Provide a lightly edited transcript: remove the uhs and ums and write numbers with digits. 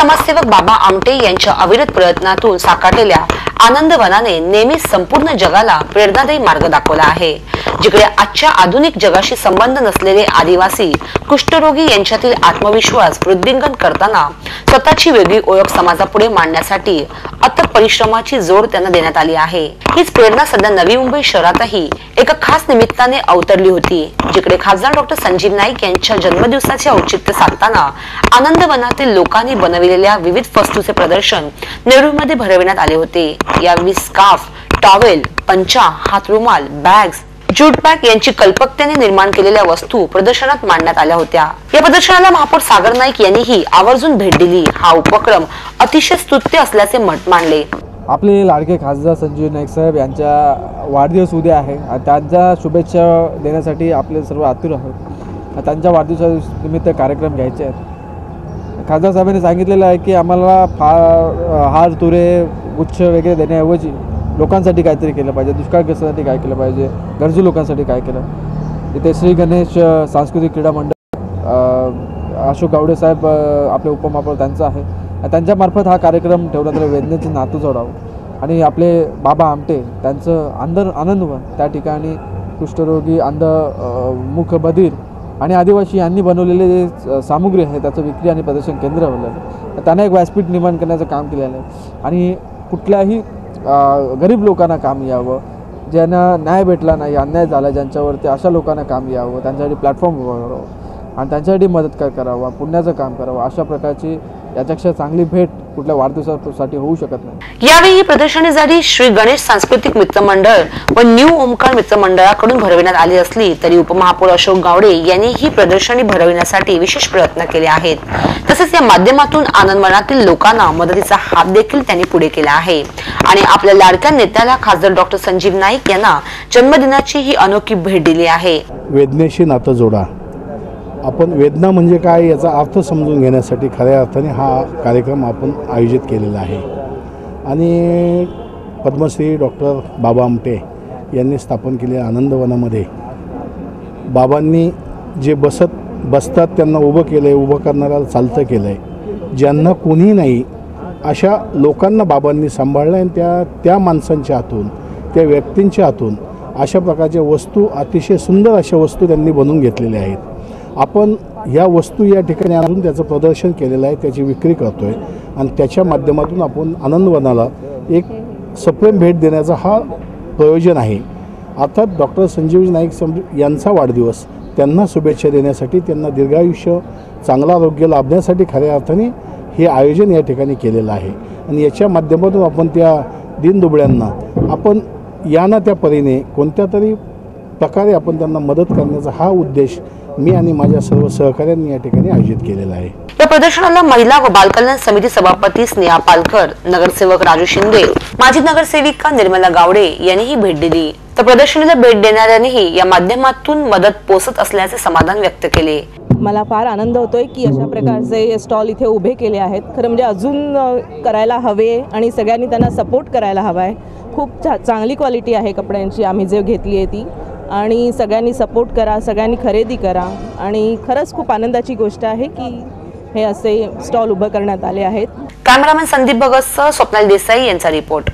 समाजसेवक बाबा आमटे यांच्या अविरत प्रयत्नातून साकारलेल्या आनंदवनाने नेहमीच संपूर्ण जगाला प्रेरणादायी मार्ग दाखवला आहे। जिकडे आजच्या आधुनिक जगाशी संबंध नसलेले आदिवासी कुष्ठरोगी यांच्यातील आत्मविश्वास वृद्धिंगत करताना स्वतःची वेगळी ओळख समाजापुढे मांडण्यासाठी अथक परिश्रमाची जोड त्यांना देण्यात आली आहे। हीच प्रेरणा सध्या नवी मुंबई शहरातही एका खास निमित्ताने अवतरली होती, जिकडे खासदार डॉक्टर संजीव नाईक यांच्या जन्मदिवसाचे औचित्य साधताना आनंदवनातील लोकांनी बनविलेल्या विविध वस्तूंचे प्रदर्शन नेरूळमध्ये भरविण्यात आले होते। यावेळी स्कार्फ, टॉवेल, पंचा, हातरुमाल, बॅग्स, ज्यूट बॅग यांची कल्पकतेने निर्माण केलेल्या वस्तू प्रदर्शनात मांडण्यात आल्या होत्या। या प्रदर्शनाला महापौर सागर नाईक यांनीही आवर्जून भेट दिली। हा उपक्रम अतिशय स्तुत्य असल्याचे मत मांडले। आपले लाडके खासदार संजीव नाईक साहेब यांचा वाढदिवस उद्या आहे। त्यांच्या शुभेच्छा देण्यासाठी आपले सर्व आतुर आहोत। त्यांच्या वाढदिवसानिमित्त कार्यक्रम घ्यायचे आहेत। खासदार साहेबांनी सांगितलेलं आहे की आम्हाला हार तुरे गुच्छ वगैरे देण्याऐवजी लोकांसाठी काहीतरी केलं पाहिजे, दुष्काळग्रस्तांसाठी काय केलं पाहिजे, गरजू लोकांसाठी काय केलं। इथे श्री गणेश सांस्कृतिक क्रीडा मंडळ अशोक गावडे साहेब आपले उपमहापौर त्यांचं आहे। त्यांच्यामार्फत हा कार्यक्रम ठेवण्यात आला, वेदनेचं नातं जोडावं। आणि आपले बाबा आमटे त्यांचं आनंदवन त्या ठिकाणी कुष्ठरोगी, अंध, मूक, बधिर आणि आदिवासी यांनी बनवलेले जे सामुग्री आहे त्याचं विक्री आणि प्रदर्शन केंद्र बनलं। त्यांना एक व्यासपीठ निर्माण करण्याचं काम केलेलं आहे आणि कुठल्याही गरीब लोकांना काम यावं, ज्यांना न्याय भेटला नाही, अन्याय झाला ज्यांच्यावरती, अशा लोकांना काम यावं, त्यांच्यासाठी प्लॅटफॉर्म उभा करावं आणि त्यांच्यासाठी मदत करावं, पुण्याचं काम करावं। अशा प्रकारची याच्यापेक्षा चांगली भेट कुठल्या वाढदिवसासाठी होऊ शकत नाही। यावेळी ही प्रदर्शनी झाली श्री गणेश सांस्कृतिक मित्रमंडळ व न्यू ओमकार मित्रमंडळाकडून भरविण्यात आली असली तरी उपमहापौर अशोक गावडे यांनी ही प्रदर्शनी भरविण्यासाठी विशेष प्रयत्न केले आहेत। तसेच या माध्यमातून आनंदवनातील लोकांना मदतीचा हात देखील त्यांनी पुढे केला आहे आणि आपल्या लाडक्या नेत्याला खासदार डॉक्टर संजीव नाईक यांना जन्मदिनाची ही अनोखी भेट दिली आहे। वेदनेशी नातं जोडा। आपण वेदना म्हणजे काय याचा अर्थ समजून घेण्यासाठी खऱ्या अर्थाने हा कार्यक्रम आपण आयोजित केलेला आहे आणि पद्मश्री डॉक्टर बाबा आमटे यांनी स्थापन केलेल्या आनंदवनामध्ये बाबांनी जे बसतात त्यांना उभं केलं आहे, उभं करणाऱ्याला चालतं केलं आहे, ज्यांना कोणी नाही अशा लोकांना बाबांनी सांभाळलं आणि त्या माणसांच्या हातून, त्या व्यक्तींच्या हातून अशा प्रकारच्या वस्तू, अतिशय सुंदर अशा वस्तू त्यांनी बनवून घेतलेल्या आहेत। आपण या वस्तू या ठिकाणी आणून त्याचं प्रदर्शन केलेलं आहे, त्याची विक्री करतो आहे आणि त्याच्या माध्यमातून आपण आनंदवनाला एक सप्रेम भेट देण्याचा हा प्रयोजन आहे। अर्थात डॉक्टर संजीव नाईक यांचा वाढदिवस, त्यांना शुभेच्छा देण्यासाठी, त्यांना दीर्घायुष्य, चांगलं आरोग्य लाभण्यासाठी खऱ्या अर्थाने हे आयोजन या ठिकाणी केलेलं आहे आणि याच्या माध्यमातून आपण त्या दीनदुबळ्यांना आपण या ना त्या परीने कोणत्या तरी प्रकारे आपण त्यांना मदत करण्याचा हा उद्देश मी आणि माझ्या सर्व सहकाऱ्यांनी या ठिकाणी आयोजित केलेला आहे। या प्रदर्शनाला महिला व बालकल्याण समिती सभापती स्नेहा पालकर, नगरसेवक राजू शिंदे, माजी नगरसेविका निर्मला गावडे यांनीही भेट दिली। तर प्रदर्शनीला भेट देणाऱ्यांनीही या माध्यमातून मदत पोहोचत असल्याचे समाधान व्यक्त केले। मला फार आनंद होतोय की अशा प्रकारचे स्टॉल इथे उभे केले आहेत। खरं म्हणजे अजून करायला हवे आणि सगळ्यांनी त्यांना सपोर्ट करायला हवा आहे। खूप चांगली क्वालिटी आहे कपड्यांची, आम्ही जे घेतली आहे ती, आणि सगळ्यांनी सपोर्ट करा, सगळ्यांनी खरेदी करा आणि खरंच खूप आनंदाची गोष्ट आहे की हे असे स्टॉल उभे करण्यात आले आहेत। कॅमेरामॅन संदीप भगतसह स्वप्नाली देसाई यांचा रिपोर्ट।